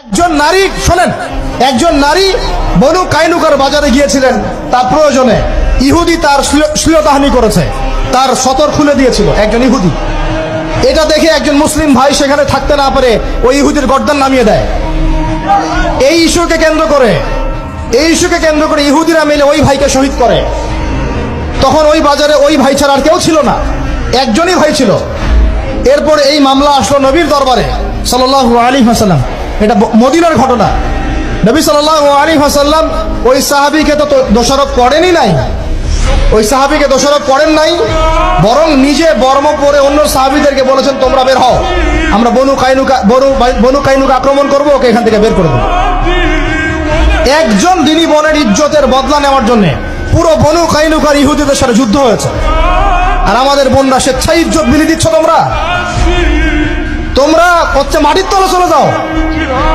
একজন নারী শোনেন, একজন নারী বনু কাইনুকার বাজারে গিয়েছিলেন তার প্রয়োজনে। ইহুদি তার শ্লীলতাহানি করেছে, তার সতর খুলে দিয়েছিল একজন ইহুদি। এটা দেখে একজন মুসলিম ভাই সেখানে থাকতে না পারে ওই ইহুদির গর্দান নামিয়ে দেয়। এই ইস্যুকে কেন্দ্র করে ইহুদিরা মিলে ওই ভাইকে শহীদ করে। তখন ওই বাজারে ওই ভাই ছাড়া আর কেউ ছিল না, একজনই ভাই ছিল। এরপর এই মামলা আসলো নবীর দরবারে সাল্লাল্লাহু আলাইহি ওয়াসাল্লাম। এটা মদিনার ঘটনা। নবী সাল্লাল্লাহু আলাইহি ওয়াসাল্লাম ওই সাহাবীকে তো দোষারোপ করেনই নাই, ওই সাহাবীকে দোষারোপ করেন নাই, বরং নিজে বর্ম পরে অন্য সাহাবীদেরকে বলেছেন তোমরা বের হও, আমরা বনু কাইনুকা আক্রমণ করবো, ওকে এখান থেকে বের করে দেবো। একজন দিনী বোনের ইজ্জতের বদলা নেওয়ার জন্য পুরো বনু কাইনুকার ইহুদিদের সাথে যুদ্ধ হয়েছে। আর আমাদের বোনরা স্বেচ্ছায় ইজ্জত বিলি দিচ্ছ তোমরা হচ্ছে মাটির তলে চলে যাও।